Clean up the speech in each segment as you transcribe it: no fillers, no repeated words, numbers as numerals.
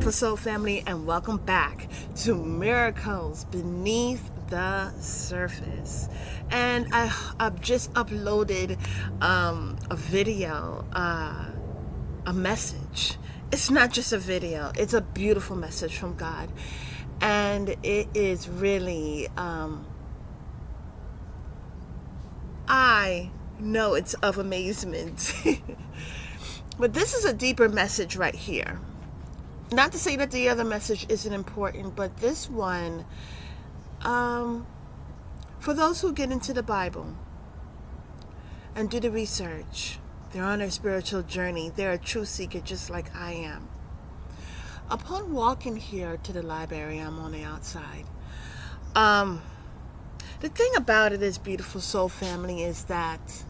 beautiful soul family, and welcome back to Miracles Beneath the Surface. And I've just uploaded a video, a message. It's not just a video, it's a beautiful message from God. And it is really, I know it's of amazement. But this is a deeper message right here. Not to say that the other message isn't important, but this one, for those who get into the Bible and do the research, they're on their spiritual journey, they're a truth seeker just like I am. Upon walking here to the library, I'm on the outside. The thing about it is, beautiful soul family, is that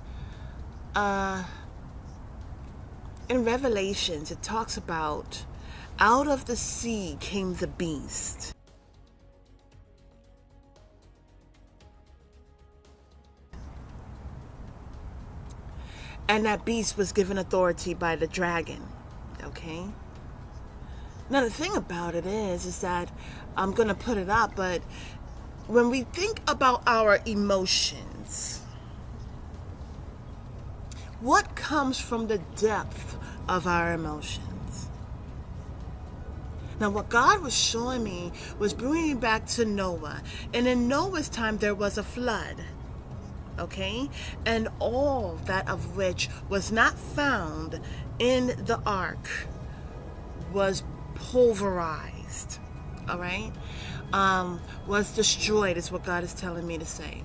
in Revelations, it talks about out of the sea came the beast. And that beast was given authority by the dragon. Okay? Now the thing about it is that I'm going to put it up, but when we think about our emotions, what comes from the depth of our emotions? Now, what God was showing me was bringing me back to Noah. And in Noah's time, there was a flood. Okay? And all that of which was not found in the ark was pulverized. All right? Was destroyed, is what God is telling me to say.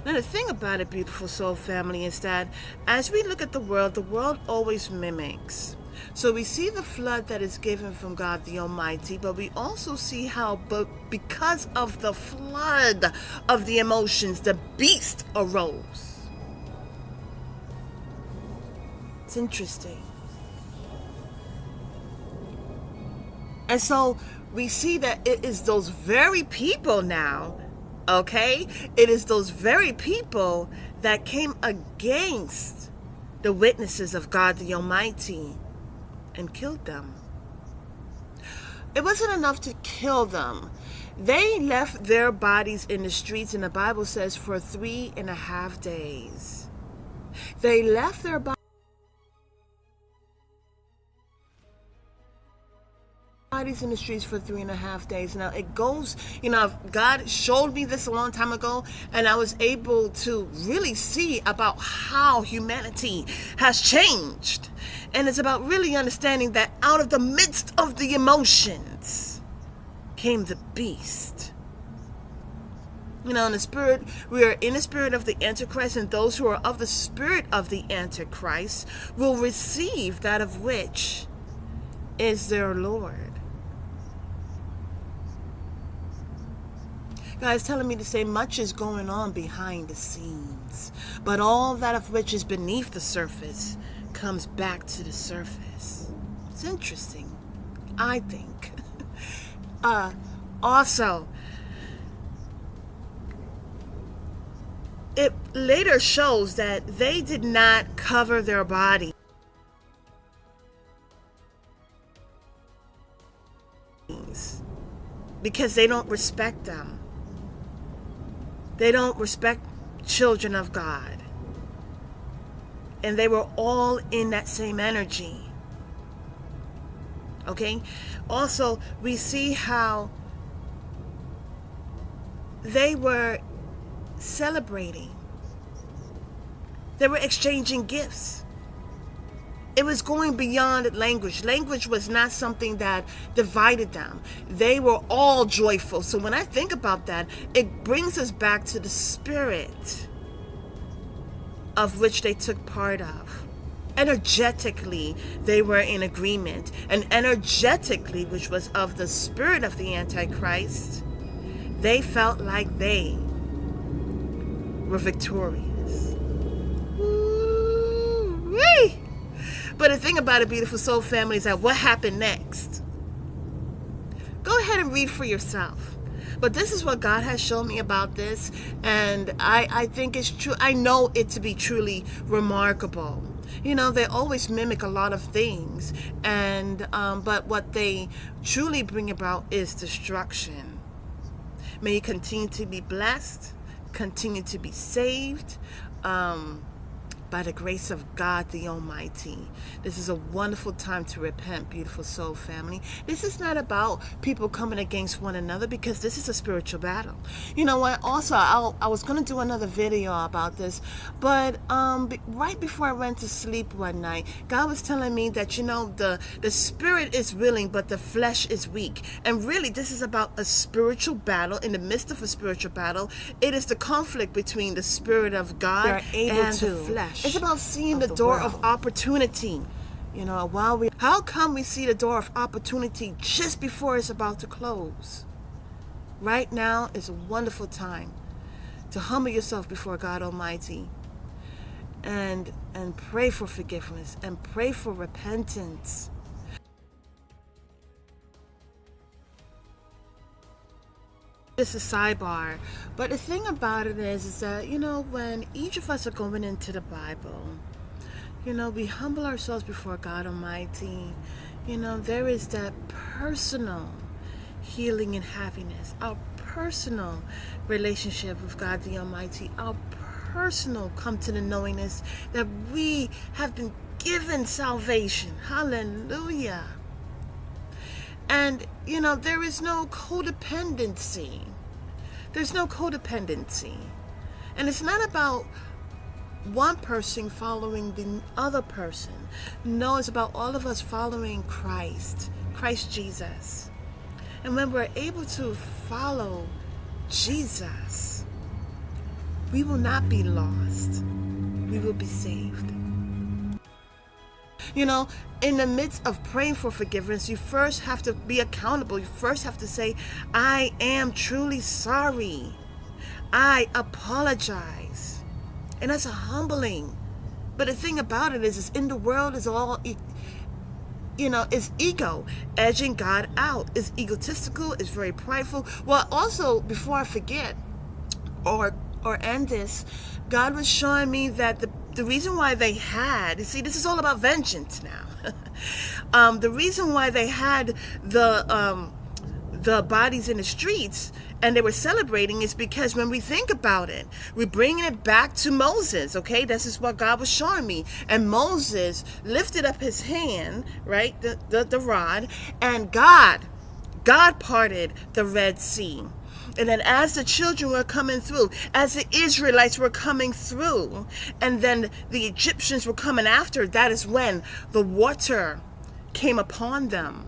Now, the thing about it, beautiful soul family, is that as we look at the world always mimics. So we see the flood that is given from God the Almighty, but we also see how, because of the flood of the emotions, the beast arose. It's interesting. And so we see that it is those very people now, okay? It is those very people that came against the witnesses of God the Almighty and killed them. It wasn't enough to kill them. They left their bodies in the streets, and the Bible says for 3.5 days. They left their bodies in the streets for 3.5 days. Now it goes, God showed me this a long time ago, and I was able to really see about how humanity has changed. And it's about really understanding that out of the midst of the emotions came the beast. In the spirit, we are in the spirit of the Antichrist, and those who are of the spirit of the Antichrist will receive that of which is their Lord. God's telling me to say much is going on behind the scenes, but all that of which is beneath the surface comes back to the surface. It's interesting, I think. Also, it later shows that they did not cover their bodies because they don't respect them. They don't respect children of God. And they were all in that same energy. Okay? Also, we see how they were celebrating. They were exchanging gifts. It was going beyond language. Language was not something that divided them. They were all joyful. So when I think about that, it brings us back to the spirit of which they took part of. Energetically, they were in agreement. And energetically, which was of the spirit of the Antichrist, they felt like they were victorious. Woo-wee! But the thing about it, beautiful soul family, is that what happened next? Go ahead and read for yourself. But this is what God has shown me about this, and I think it's true. I know it to be truly remarkable. You know, they always mimic a lot of things, and but what they truly bring about is destruction. May you continue to be blessed, continue to be saved, by the grace of God the Almighty. This is a wonderful time to repent, beautiful soul family. This is not about people coming against one another, because this is a spiritual battle. You know what? Also, I was going to do another video about this, but right before I went to sleep one night, God was telling me that, you know, the spirit is willing, but the flesh is weak. And really, this is about a spiritual battle. In the midst of a spiritual battle, it is the conflict between the Spirit of God and the flesh. It's about seeing the door of opportunity. You know, how come we see the door of opportunity just before it's about to close? Right now is a wonderful time to humble yourself before God Almighty and pray for forgiveness and pray for repentance. Just a sidebar, but the thing about it is that, you know, when each of us are going into the Bible, you know, we humble ourselves before God Almighty. You know, there is that personal healing and happiness, our personal relationship with God the Almighty, our personal come to the knowingness that we have been given salvation. Hallelujah. And, you know, there is no codependency. There's no codependency. And it's not about one person following the other person. No, it's about all of us following Christ Jesus. And when we're able to follow Jesus, we will not be lost. We will be saved. You know, in the midst of praying for forgiveness, you first have to be accountable. You first have to say, I am truly sorry. I apologize. And that's a humbling. But the thing about it is in the world is all, you know, it's ego edging God out. It's egotistical. It's very prideful. Well, also, before I forget or end this, God was showing me that the reason why they had, you see, this is all about vengeance now. The reason why they had the bodies in the streets and they were celebrating is because when we think about it, we're bringing it back to Moses, okay? This is what God was showing me. And Moses lifted up his hand, right, the rod, and God parted the Red Sea. And then as the children were coming through, as the Israelites were coming through, and then the Egyptians were coming after, that is when the water came upon them.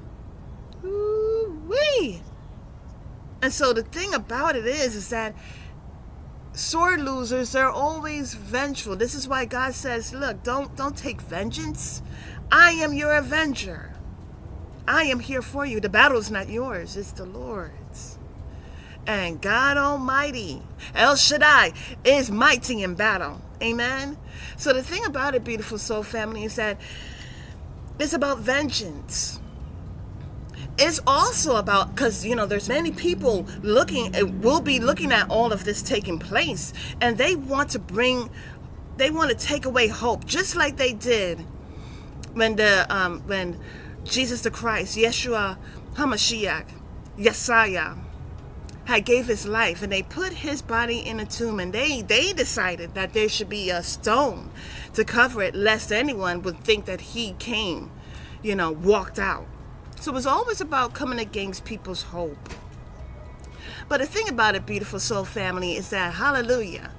Ooh-wee. And so the thing about it is that sword losers, they're always vengeful. This is why God says, look, don't take vengeance. I am your avenger. I am here for you. The battle is not yours, it's the Lord's. And God Almighty, El Shaddai, is mighty in battle. Amen. So the thing about it, beautiful soul family, is that it's about vengeance. It's also about, because, you know, there's many people will be looking at all of this taking place, and they want to take away hope, just like they did when Jesus the Christ, Yeshua HaMashiach, Yesaya, had gave his life, and they put his body in a tomb, and they decided that there should be a stone to cover it, lest anyone would think that he came, you know, walked out. So it was always about coming against people's hope. But the thing about it, beautiful soul family, is that, hallelujah,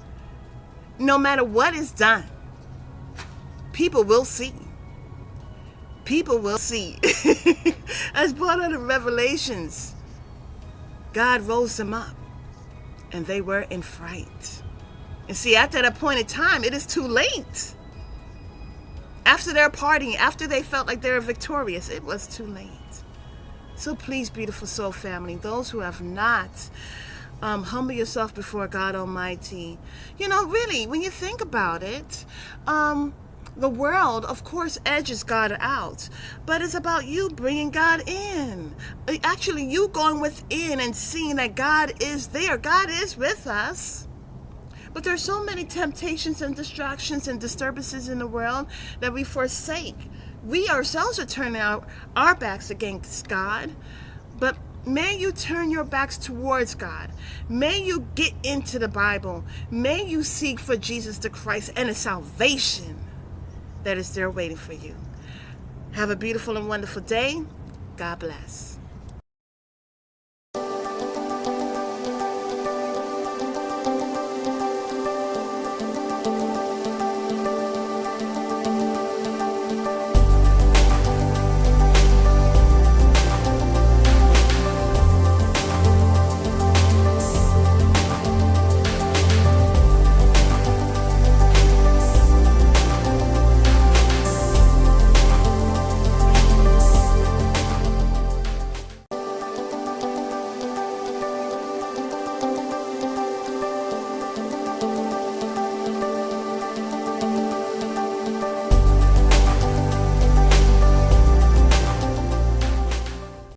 no matter what is done, people will see. People will see. As brought out in Revelations, God rose them up, and they were in fright. And see, at that appointed time, it is too late. After their partying, after they felt like they were victorious, it was too late. So please, beautiful soul family, those who have not, humble yourself before God Almighty. You know, really, when you think about it, the world, of course, edges God out, but it's about you bringing God in. Actually, you going within and seeing that God is there. God is with us. But there's so many temptations and distractions and disturbances in the world that we forsake. We ourselves are turning our backs against God. But may you turn your backs towards God. May you get into the Bible. May you seek for Jesus the Christ and the salvation that is there waiting for you. Have a beautiful and wonderful day. God bless.